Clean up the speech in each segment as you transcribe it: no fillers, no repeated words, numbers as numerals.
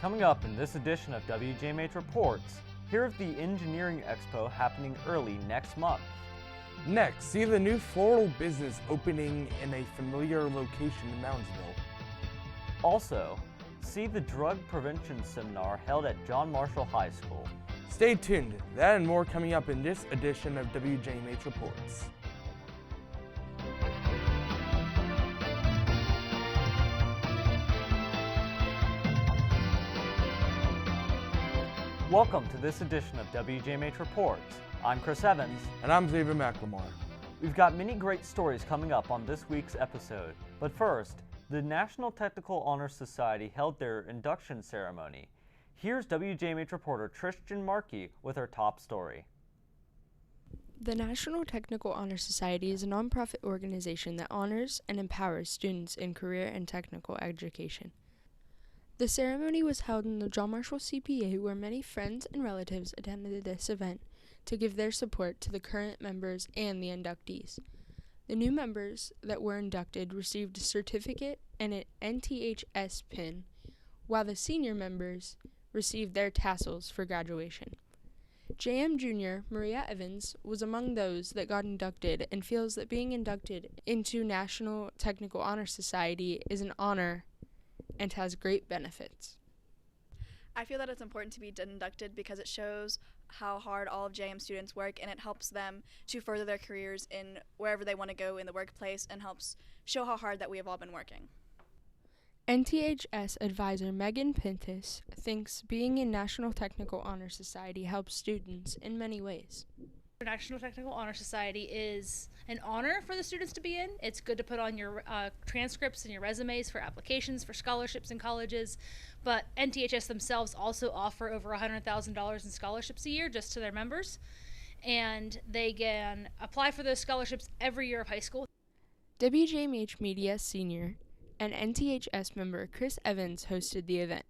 Coming up in this edition of WJMH Reports, hear of the Engineering Expo happening early next month. Next, see the new floral business opening in a familiar location in Moundsville. Also, see the drug prevention seminar held at John Marshall High School. Stay tuned, that and more coming up in this edition of WJMH Reports. Welcome to this edition of WJMH Reports. I'm Chris Evans. And I'm Xavier McLemore. We've got many great stories coming up on this week's episode. But first, the National Technical Honor Society held their induction ceremony. Here's WJMH reporter Tristan Markey with her top story. The National Technical Honor Society is a nonprofit organization that honors and empowers students in career and technical education. The ceremony was held in the John Marshall CPA, where many friends and relatives attended this event to give their support to the current members and the inductees. The new members that were inducted received a certificate and an NTHS pin, while the senior members received their tassels for graduation. JM Jr. Maria Evans was among those that got inducted and feels that being inducted into National Technical Honor Society is an honor and has great benefits. I feel that it's important to be inducted because it shows how hard all of JM students work, and it helps them to further their careers in wherever they want to go in the workplace and helps show how hard that we have all been working. NTHS advisor Megan Pintus thinks being in National Technical Honor Society helps students in many ways. The National Technical Honor Society is an honor for the students to be in. It's good to put on your transcripts and your resumes for applications for scholarships in colleges, but NTHS themselves also offer over $100,000 in scholarships a year just to their members, and they can apply for those scholarships every year of high school. WJMH Media Senior and NTHS member Chris Evans hosted the event.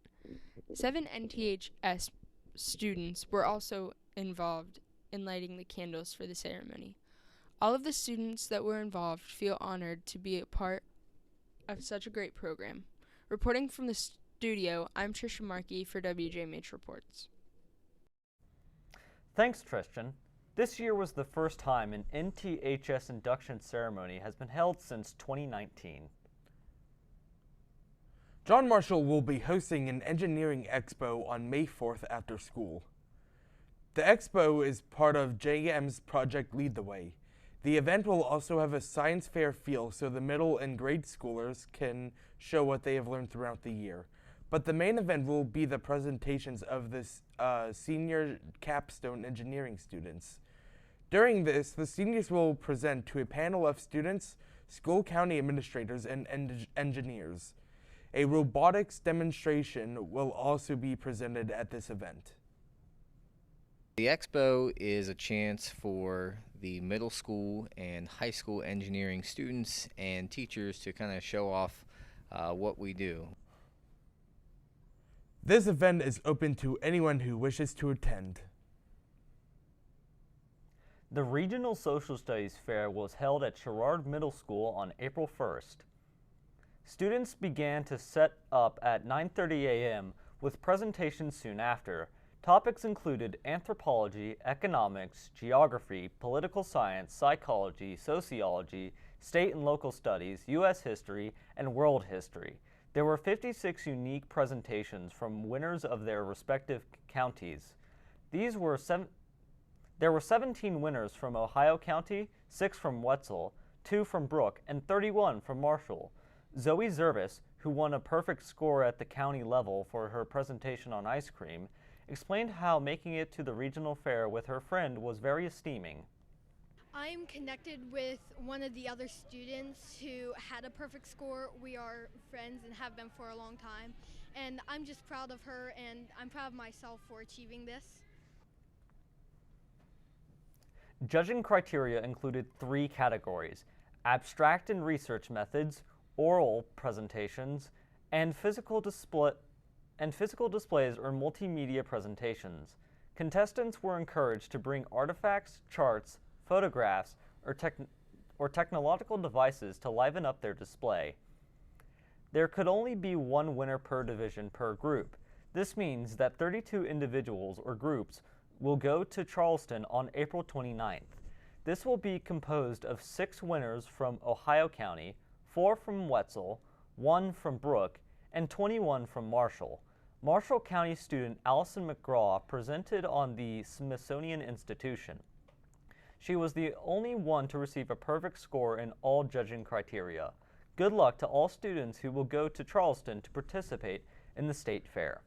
7 NTHS students were also involved in lighting the candles for the ceremony. All of the students that were involved feel honored to be a part of such a great program. Reporting from the studio, I'm Trisha Markey for WJMH Reports. Thanks, Tristan. This year was the first time an NTHS induction ceremony has been held since 2019. John Marshall will be hosting an engineering expo on May 4th after school. The expo is part of JM's Project Lead the Way. The event will also have a science fair feel so the middle and grade schoolers can show what they have learned throughout the year. But the main event will be the presentations of the senior capstone engineering students. During this, the seniors will present to a panel of students, school county administrators, and engineers. A robotics demonstration will also be presented at this event. The Expo is a chance for the middle school and high school engineering students and teachers to kind of show off what we do. This event is open to anyone who wishes to attend. The Regional Social Studies Fair was held at Sherrard Middle School on April 1st. Students began to set up at 9:30 a.m. with presentations soon after. Topics included anthropology, economics, geography, political science, psychology, sociology, state and local studies, U.S. history, and world history. There were 56 unique presentations from winners of their respective counties. There were 17 winners from Ohio County, 6 from Wetzel, 2 from Brooke, and 31 from Marshall. Zoe Zervis, who won a perfect score at the county level for her presentation on ice cream, explained how making it to the regional fair with her friend was very esteeming. I'm connected with one of the other students who had a perfect score. We are friends and have been for a long time, and I'm just proud of her, and I'm proud of myself for achieving this. Judging criteria included 3 categories: abstract and research methods, oral presentations, and physical displays or multimedia presentations. Contestants were encouraged to bring artifacts, charts, photographs, or technological devices to liven up their display. There could only be one winner per division per group. This means that 32 individuals or groups will go to Charleston on April 29th. This will be composed of 6 winners from Ohio County, 4 from Wetzel, 1 from Brooke, and 21 from Marshall. Marshall County student Allison McGraw presented on the Smithsonian Institution. She was the only one to receive a perfect score in all judging criteria. Good luck to all students who will go to Charleston to participate in the state fair.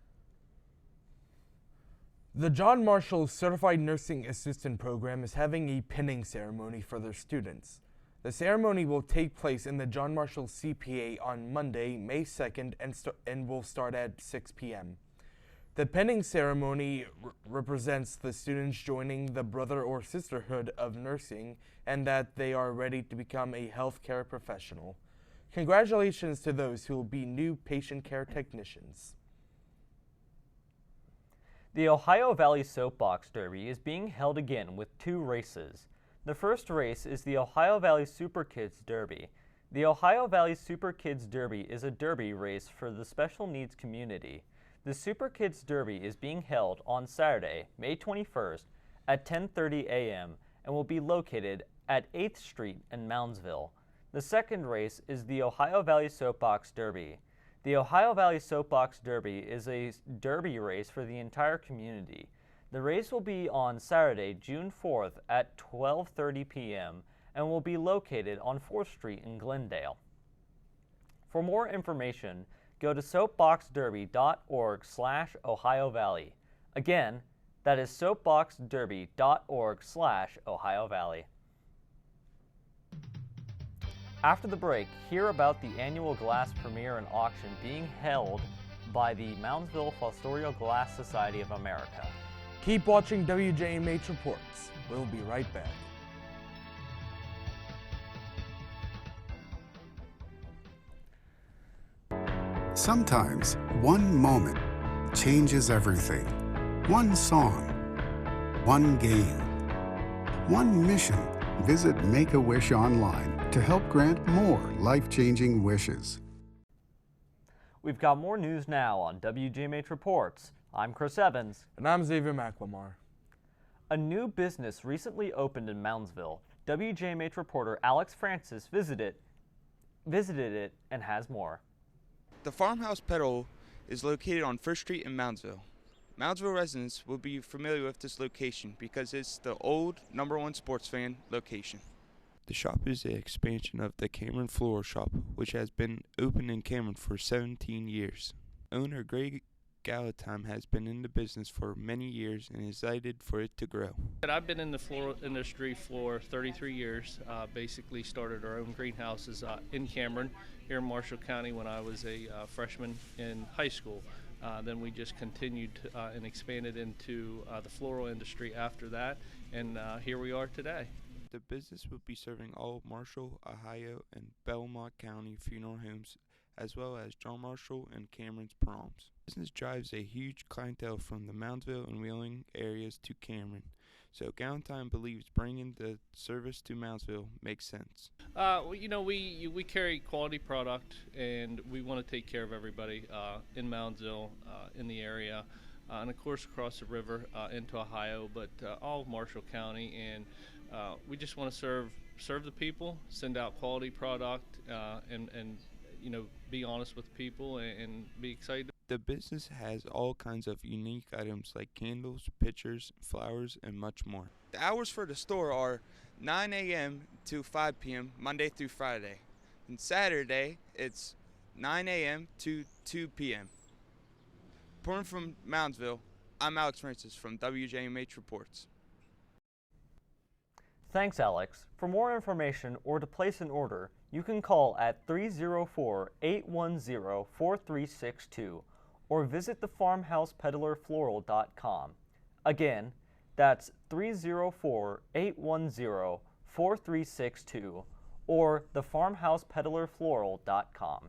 The John Marshall Certified Nursing Assistant Program is having a pinning ceremony for their students. The ceremony will take place in the John Marshall CPA on Monday, May 2nd, and will start at 6 p.m. The pinning ceremony represents the students joining the brother or sisterhood of nursing and that they are ready to become a healthcare professional. Congratulations to those who will be new patient care technicians. The Ohio Valley Soapbox Derby is being held again with 2 races. The first race is the Ohio Valley Super Kids Derby. The Ohio Valley Super Kids Derby is a derby race for the special needs community. The Super Kids Derby is being held on Saturday, May 21st at 10:30 a.m. and will be located at 8th Street in Moundsville. The second race is the Ohio Valley Soapbox Derby. The Ohio Valley Soapbox Derby is a derby race for the entire community. The race will be on Saturday, June 4th at 12:30 p.m. and will be located on 4th Street in Glendale. For more information, go to soapboxderby.org/Ohio Valley. Again, that is soapboxderby.org/Ohio Valley. After the break, hear about the annual glass premiere and auction being held by the Moundsville Astoria Glass Society of America. Keep watching WJMH Reports. We'll be right back. Sometimes one moment changes everything. One song, one game, one mission. Visit Make-A-Wish online to help grant more life-changing wishes. We've got more news now on WJMH Reports. I'm Chris Evans. And I'm Xavier McLemore. A new business recently opened in Moundsville. WJMH reporter Alex Francis visited it and has more. The Farmhouse Petal is located on 1st Street in Moundsville. Moundsville residents will be familiar with this location because it's the old #1 sports fan location. The shop is an expansion of the Cameron Floral Shop, which has been open in Cameron for 17 years. Owner Greg Galatime has been in the business for many years and is excited for it to grow. I've been in the floral industry for 33 years. Basically started our own greenhouses in Cameron, here in Marshall County when I was a freshman in high school. Then we just continued and expanded into the floral industry after that, and here we are today. The business will be serving all of Marshall, Ohio, and Belmont County funeral homes, as well as John Marshall and Cameron's proms. The business drives a huge clientele from the Moundsville and Wheeling areas to Cameron, so Galentine believes bringing the service to Moundsville makes sense. We carry quality product, and we want to take care of everybody in Moundsville, in the area, and of course across the river into Ohio, but all of Marshall County, and we just want to serve the people, send out quality product, and be honest with people and be excited. The business has all kinds of unique items like candles, pictures, flowers, and much more. The hours for the store are 9 a.m. to 5 p.m. Monday through Friday. And Saturday, it's 9 a.m. to 2 p.m. Reporting from Moundsville, I'm Alex Francis from WJMH Reports. Thanks, Alex. For more information or to place an order, you can call at 304-810-4362 or visit thefarmhousepeddlerfloral.com. Again, that's 304-810-4362 or thefarmhousepeddlerfloral.com.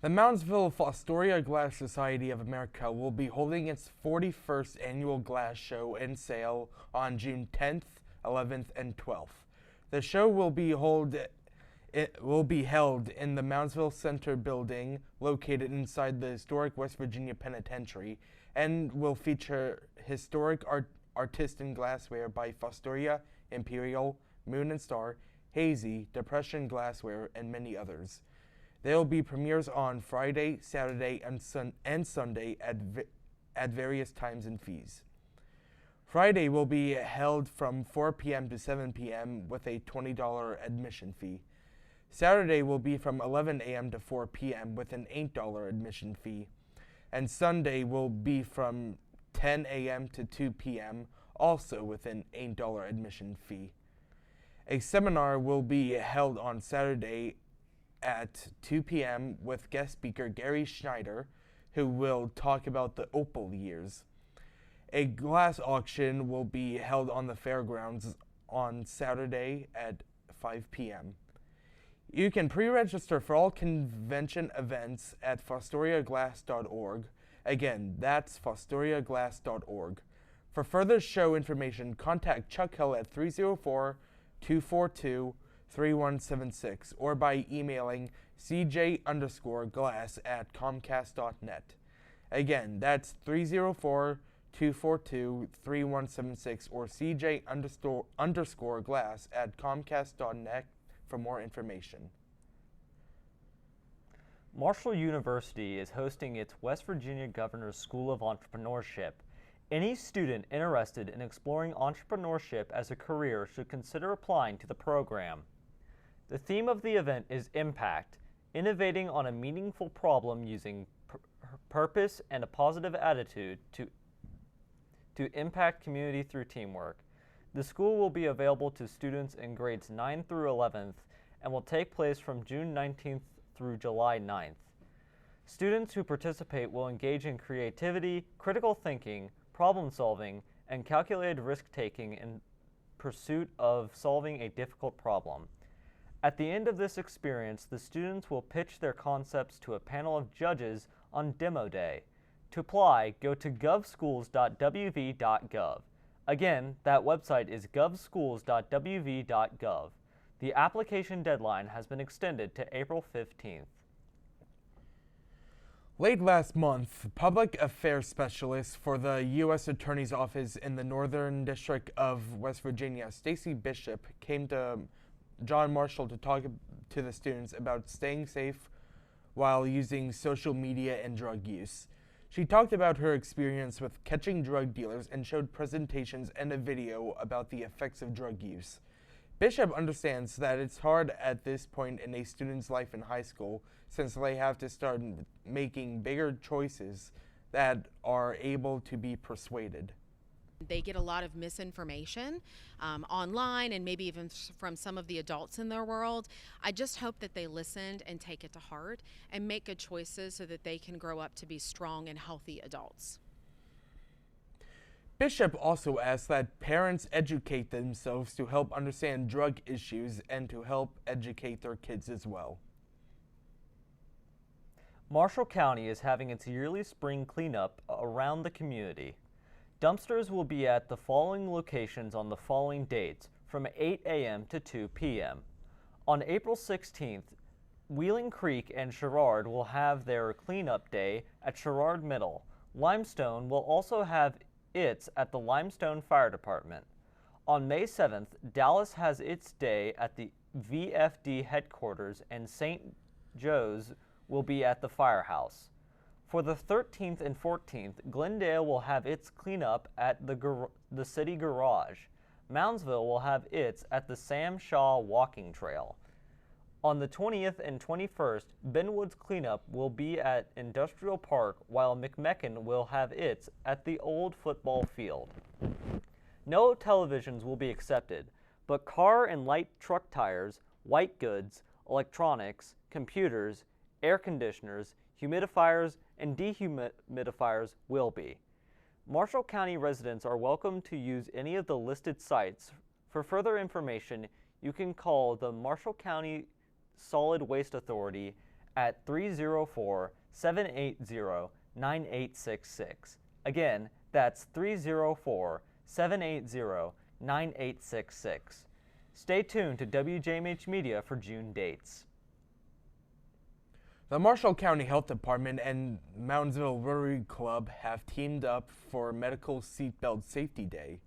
The Moundsville Astoria Glass Society of America will be holding its 41st annual glass show and sale on June 10th, 11th, and 12th. The show will be held It will be held in the Moundsville Center building located inside the historic West Virginia Penitentiary and will feature historic artist and glassware by Fostoria, Imperial, Moon and Star, Hazy, Depression Glassware, and many others. There will be premieres on Friday, Saturday, and Sunday at various times and fees. Friday will be held from 4 p.m. to 7 p.m. with a $20 admission fee. Saturday will be from 11 a.m. to 4 p.m. with an $8 admission fee. And Sunday will be from 10 a.m. to 2 p.m., also with an $8 admission fee. A seminar will be held on Saturday at 2 p.m. with guest speaker Gary Schneider, who will talk about the Opal years. A glass auction will be held on the fairgrounds on Saturday at 5 p.m. You can pre-register for all convention events at fostoriaglass.org. Again, that's fostoriaglass.org. For further show information, contact Chuck Hill at 304-242-3176 or by emailing cj_glass@comcast.net. Again, that's 304-242-3176 or cj_glass@comcast.net for more information. Marshall University is hosting its West Virginia Governor's School of Entrepreneurship. Any student interested in exploring entrepreneurship as a career should consider applying to the program. The theme of the event is Impact, innovating on a meaningful problem using purpose and a positive attitude to impact community through teamwork. The school will be available to students in grades 9 through 11th and will take place from June 19th through July 9th. Students who participate will engage in creativity, critical thinking, problem solving, and calculated risk-taking in pursuit of solving a difficult problem. At the end of this experience, the students will pitch their concepts to a panel of judges on Demo Day. To apply, go to govschools.wv.gov. Again, that website is govschools.wv.gov. The application deadline has been extended to April 15th. Late last month, public affairs specialist for the U.S. Attorney's Office in the Northern District of West Virginia, Stacy Bishop, came to John Marshall to talk to the students about staying safe while using social media and drug use. She talked about her experience with catching drug dealers and showed presentations and a video about the effects of drug use. Bishop understands that it's hard at this point in a student's life in high school since they have to start making bigger choices that are able to be persuaded. They get a lot of misinformation online and maybe even from some of the adults in their world. I just hope that they listened and take it to heart and make good choices so that they can grow up to be strong and healthy adults. Bishop also asked that parents educate themselves to help understand drug issues and to help educate their kids as well. Marshall County is having its yearly spring cleanup around the community. Dumpsters will be at the following locations on the following dates from 8 a.m. to 2 p.m. On April 16th, Wheeling Creek and Sherrard will have their cleanup day at Sherrard Middle. Limestone will also have its at the Limestone Fire Department. On May 7th, Dallas has its day at the VFD headquarters and St. Joe's will be at the firehouse. For the 13th and 14th, Glendale will have its cleanup at the city garage. Moundsville will have its at the Sam Shaw Walking Trail. On the 20th and 21st, Benwood's cleanup will be at Industrial Park, while McMecken will have its at the old football field. No televisions will be accepted, but car and light truck tires, white goods, electronics, computers, air conditioners, humidifiers, and dehumidifiers will be. Marshall County residents are welcome to use any of the listed sites. For further information, you can call the Marshall County Solid Waste Authority at 304-780-9866. Again, that's 304-780-9866. Stay tuned to WJMH Media for June dates. The Marshall County Health Department and Moundsville Rotary Club have teamed up for Medical Seatbelt Safety Day.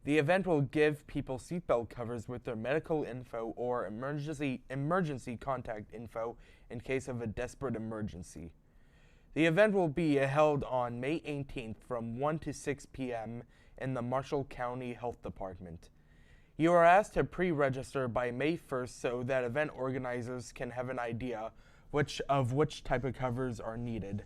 The event will give people seatbelt covers with their medical info or emergency contact info in case of a desperate emergency. The event will be held on May 18th from 1 to 6 p.m. in the Marshall County Health Department. You are asked to pre-register by May 1st so that event organizers can have an idea which type of covers are needed.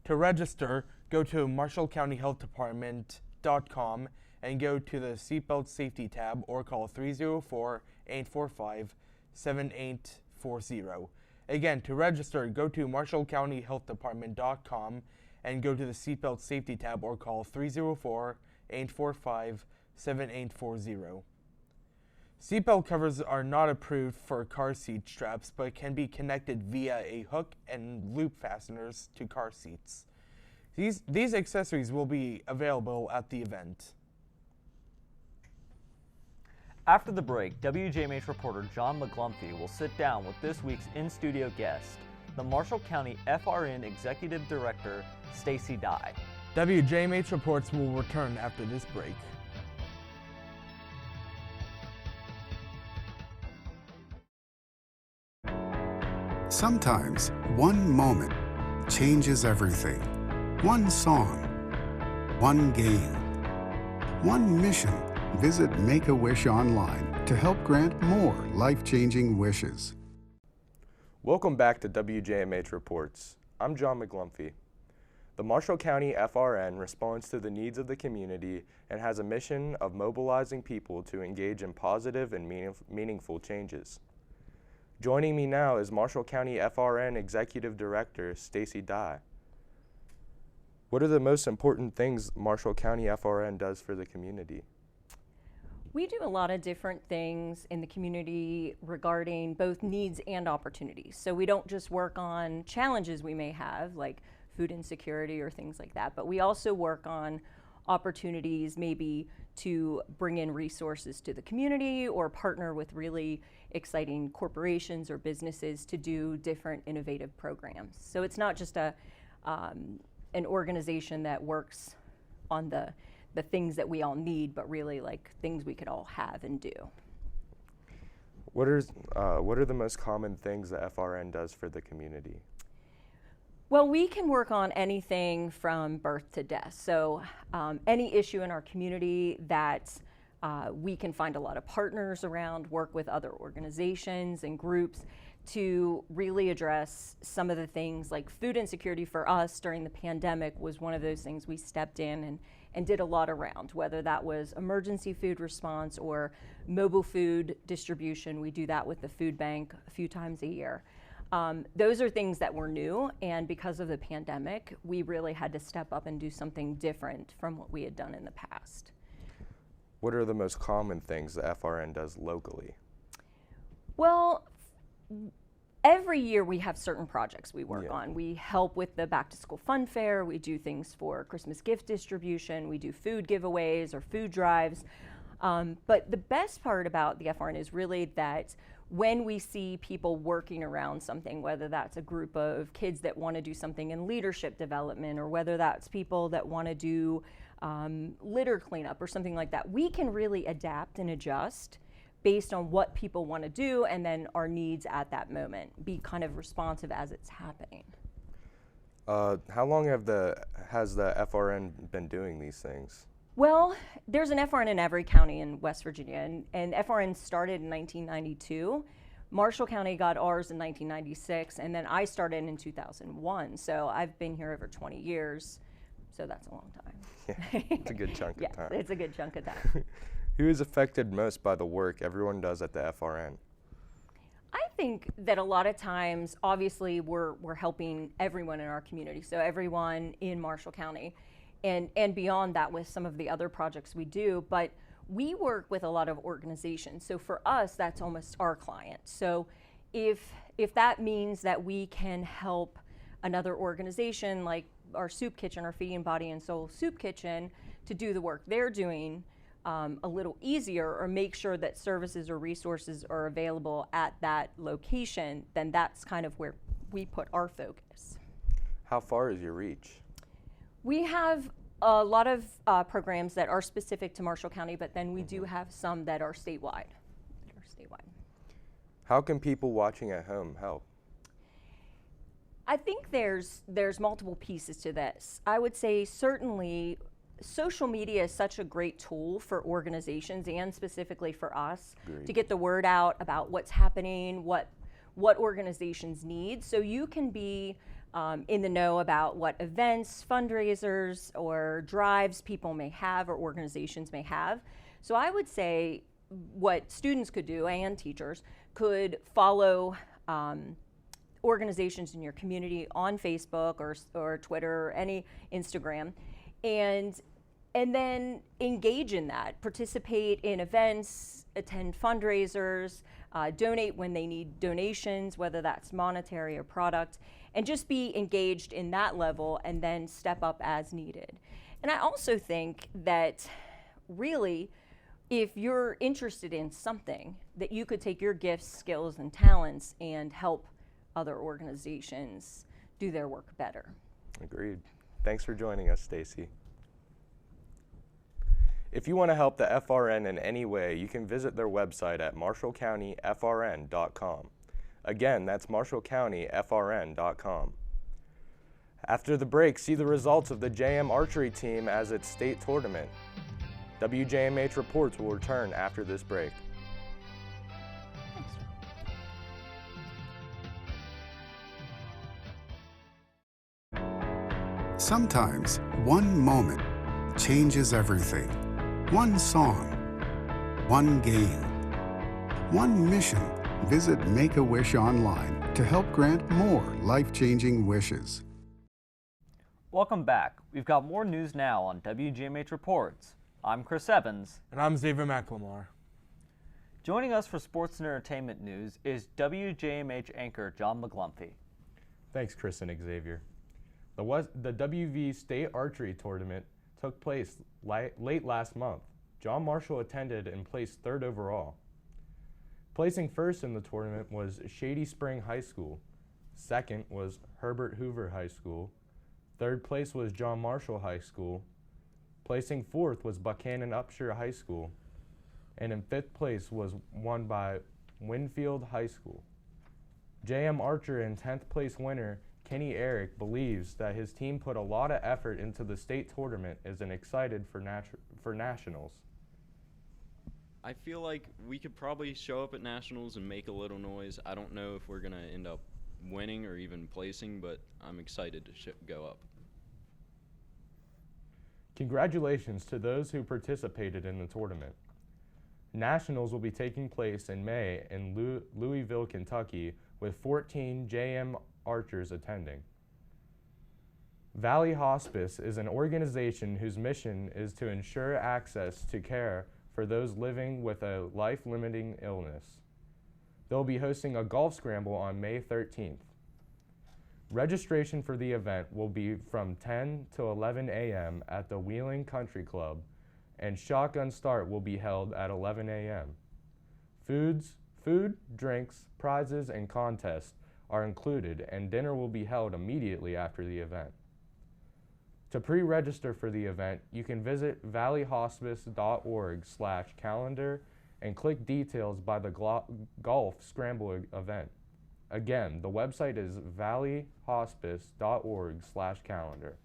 To register, go to marshallcountyhealthdepartment.com and go to the Seatbelt Safety tab or call 304-845-7840. Again, to register, go to marshallcountyhealthdepartment.com and go to the Seatbelt Safety tab or call 304-845-7840. Seatbelt covers are not approved for car seat straps, but can be connected via a hook and loop fasteners to car seats. These accessories will be available at the event. After the break, WJMH reporter John McGlumphy will sit down with this week's in-studio guest, the Marshall County FRN Executive Director, Stacy Dye. WJMH reports will return after this break. Sometimes one moment changes everything. One song, one game, one mission. Visit Make-A-Wish online to help grant more life-changing wishes. Welcome back to WJMH Reports. I'm John McGlumphy. The Marshall County FRN responds to the needs of the community and has a mission of mobilizing people to engage in positive and meaningful changes. Joining me now is Marshall County FRN Executive Director, Stacy Dye. What are the most important things Marshall County FRN does for the community? We do a lot of different things in the community regarding both needs and opportunities. So we don't just work on challenges we may have, like food insecurity or things like that, but we also work on opportunities maybe to bring in resources to the community or partner with really exciting corporations or businesses to do different innovative programs. So it's not just an organization that works on the things that we all need, but really like things we could all have and do. What are the most common things that FRN does for the community? Well, we can work on anything from birth to death. So any issue in our community that we can find a lot of partners around, work with other organizations and groups to really address some of the things like food insecurity for us during the pandemic was one of those things we stepped in and did a lot around, whether that was emergency food response or mobile food distribution. We do that with the food bank a few times a year. Those are things that were new, and because of the pandemic, we really had to step up and do something different from what we had done in the past. What are the most common things that FRN does locally? Well, every year we have certain projects we work on. We help with the back to school fun fair, we do things for Christmas gift distribution, we do food giveaways or food drives. But the best part about the FRN is really that when we see people working around something, whether that's a group of kids that want to do something in leadership development, or whether that's people that want to do litter cleanup or something like that, we can really adapt and adjust based on what people want to do and then our needs at that moment, be kind of responsive as it's happening. How long has the FRN been doing these things? Well, there's an FRN in every county in West Virginia, and FRN started in 1992. Marshall County got ours in 1996, and then I started in 2001. So I've been here over 20 years, so that's a long time. Yeah, it's a good chunk of time. Yes, it's a good chunk of time. Who is affected most by the work everyone does at the FRN? I think that a lot of times, obviously, we're helping everyone in our community, so everyone in Marshall County. And beyond that with some of the other projects we do, but we work with a lot of organizations. So for us, that's almost our client. So if that means that we can help another organization like our soup kitchen, our Feeding Body and Soul Soup Kitchen, to do the work they're doing, a little easier, or make sure that services or resources are available at that location, then that's kind of where we put our focus. How far is your reach? We have a lot of programs that are specific to Marshall County, but then we do have some that are statewide. How can people watching at home help? I think there's multiple pieces to this. I would say certainly social media is such a great tool for organizations and specifically for us to get the word out about what's happening, what organizations need. So you can be in the know about what events, fundraisers, or drives people may have or organizations may have. So I would say what students could do, and teachers, could follow organizations in your community on Facebook or Twitter or any Instagram, and then engage in that, participate in events, attend fundraisers, donate when they need donations, whether that's monetary or product, and just be engaged in that level and then step up as needed. And I also think that really, if you're interested in something, that you could take your gifts, skills, and talents and help other organizations do their work better. Agreed. Thanks for joining us, Stacy. If you want to help the FRN in any way, you can visit their website at marshallcountyfrn.com. Again, that's marshallcountyfrn.com. After the break, see the results of the JM archery team as its state tournament. WJMH Reports will return after this break. Sometimes one moment changes everything. One song, one game, one mission. Visit Make-A-Wish online to help grant more life-changing wishes. Welcome back. We've got more news now on WJMH Reports. I'm Chris Evans. And I'm Xavier McLemore. Joining us for sports and entertainment news is WJMH anchor John McGlumphy. Thanks, Chris and Xavier. The WV State Archery Tournament took place late last month. John Marshall attended and placed third overall. Placing first in the tournament was Shady Spring High School. Second was Herbert Hoover High School. Third place was John Marshall High School. Placing fourth was Buchanan Upshur High School. And in fifth place was won by Winfield High School. JM Archer and 10th place winner Kenny Eric believes that his team put a lot of effort into the state tournament and is excited for nationals. I feel like we could probably show up at nationals and make a little noise. I don't know if we're going to end up winning or even placing, but I'm excited to go up. Congratulations to those who participated in the tournament. Nationals will be taking place in May in Louisville, Kentucky, with 14 JM archers attending. Valley Hospice is an organization whose mission is to ensure access to care for those living with a life-limiting illness. They'll be hosting a golf scramble on May 13th. Registration for the event will be from 10 to 11 a.m. at the Wheeling Country Club, and shotgun start will be held at 11 a.m. Food, drinks, prizes, and contests are included, and dinner will be held immediately after the event. To pre-register for the event, you can visit valleyhospice.org/calendar and click details by the golf scramble event. Again, the website is valleyhospice.org/calendar.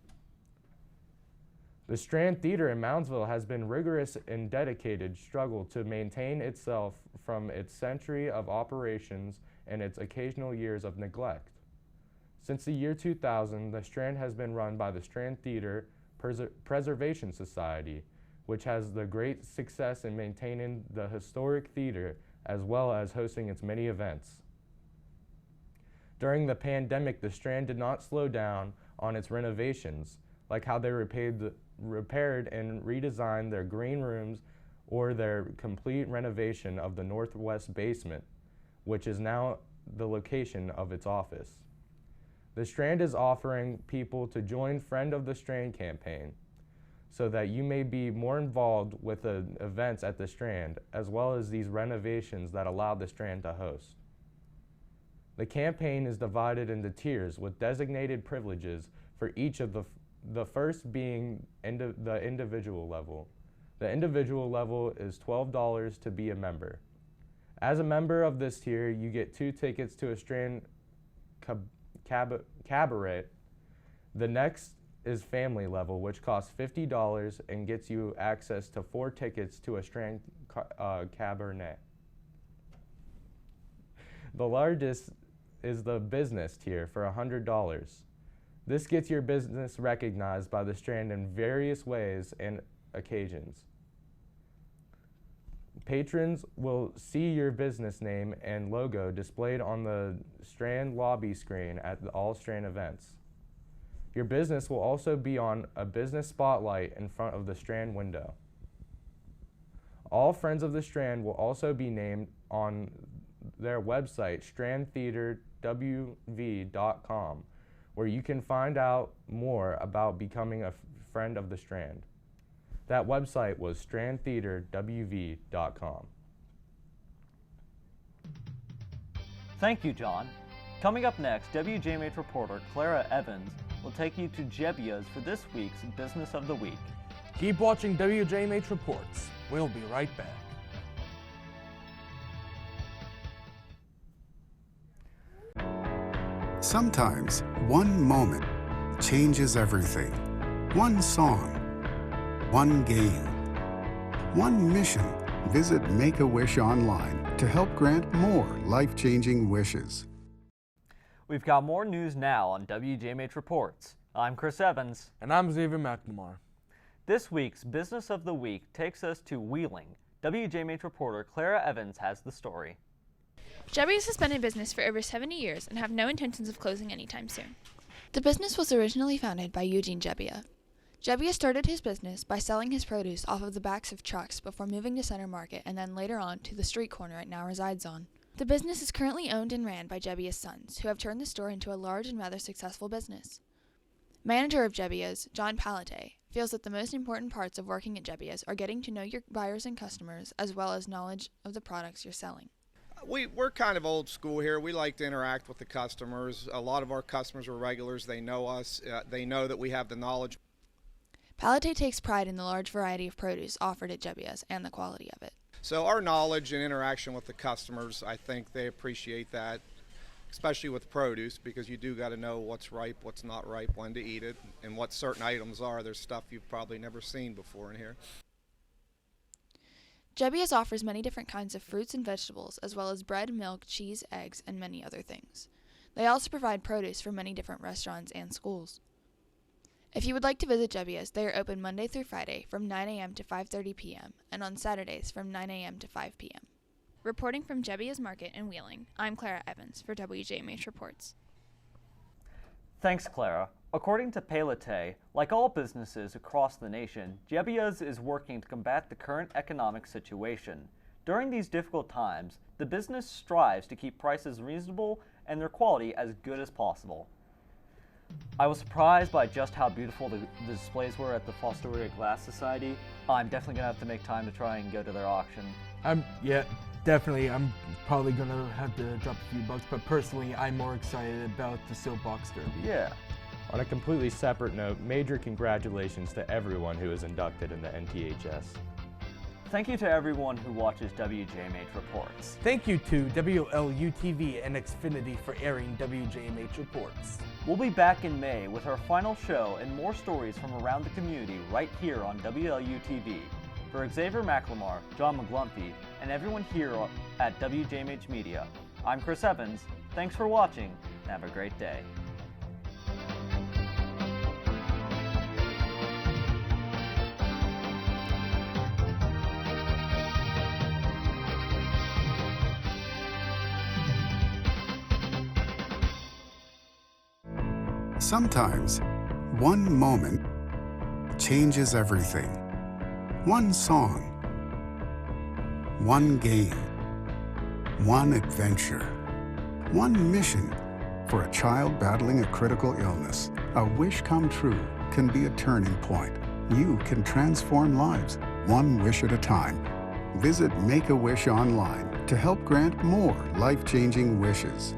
The Strand Theater in Moundsville has been rigorous and dedicated struggle to maintain itself from its century of operations and its occasional years of neglect. Since the year 2000, the Strand has been run by the Strand Theater Preservation Society, which has the great success in maintaining the historic theater as well as hosting its many events. During the pandemic, the Strand did not slow down on its renovations, like how they repaired and redesigned their green rooms or their complete renovation of the northwest basement, which is now the location of its office. The Strand is offering people to join Friend of the Strand campaign. so that you may be more involved with the events at the Strand, as well as these renovations that allow the Strand to host. The campaign is divided into tiers with designated privileges for each of the first being the individual level. The individual level is $12 to be a member. As a member of this tier, you get 2 tickets to a Strand cabaret. The next is family level, which costs $50 and gets you access to 4 tickets to a Strand cabaret. The largest is the business tier for $100. This gets your business recognized by the Strand in various ways and occasions. Patrons will see your business name and logo displayed on the Strand lobby screen at all Strand events. Your business will also be on a business spotlight in front of the Strand window. All Friends of the Strand will also be named on their website, strandtheaterwv.com, where you can find out more about becoming a friend of the Strand. That website was strandtheaterwv.com. Thank you, John. Coming up next, WJMH reporter Clara Evans will take you to Jebbia's for this week's Business of the Week. Keep watching WJMH Reports. We'll be right back. Sometimes one moment changes everything. One song, one game, one mission. Visit Make-A-Wish online to help grant more life-changing wishes. We've got more news now on WJMH Reports. I'm Chris Evans. And I'm Xavier McNamara. This week's Business of the Week takes us to Wheeling. WJMH reporter Clara Evans has the story. Jebbia's has been in business for over 70 years and have no intentions of closing anytime soon. The business was originally founded by Eugene Jebbia. Jebbia started his business by selling his produce off of the backs of trucks before moving to Center Market and then later on to the street corner it now resides on. The business is currently owned and ran by Jebbia's sons, who have turned the store into a large and rather successful business. Manager of Jebbia's, John Palate, feels that the most important parts of working at Jebbia's are getting to know your buyers and customers as well as knowledge of the products you're selling. We're kind of old school here. We like to interact with the customers. A lot of our customers are regulars. They know us. They know that we have the knowledge. Palate takes pride in the large variety of produce offered at Jebbia's and the quality of it. So our knowledge and interaction with the customers, I think they appreciate that, especially with produce, because you do got to know what's ripe, what's not ripe, when to eat it, and what certain items are. There's stuff you've probably never seen before in here. Jebbia's offers many different kinds of fruits and vegetables, as well as bread, milk, cheese, eggs, and many other things. They also provide produce for many different restaurants and schools. If you would like to visit Jebbia's, they are open Monday through Friday from 9 a.m. to 5:30 p.m. and on Saturdays from 9 a.m. to 5 p.m. Reporting from Jebbia's Market in Wheeling, I'm Clara Evans for WJMH Reports. Thanks, Clara. According to Palate, like all businesses across the nation, Jebbia's is working to combat the current economic situation. During these difficult times, the business strives to keep prices reasonable and their quality as good as possible. I was surprised by just how beautiful the displays were at the Astoria Glass Society. I'm definitely going to have to make time to try and go to their auction. Yeah, definitely. I'm probably going to have to drop a few bucks, but personally, I'm more excited about the Soapbox Derby. Yeah. On a completely separate note, major congratulations to everyone who is inducted in the NTHS. Thank you to everyone who watches WJMH Reports. Thank you to WLU-TV and Xfinity for airing WJMH Reports. We'll be back in May with our final show and more stories from around the community right here on WLU-TV. For Xavier McLemore, John McGlumphy, and everyone here at WJMH Media, I'm Chris Evans. Thanks for watching and have a great day. Sometimes, one moment changes everything. One song, one game, one adventure, one mission. For a child battling a critical illness, a wish come true can be a turning point. You can transform lives, one wish at a time. Visit Make-A-Wish online to help grant more life-changing wishes.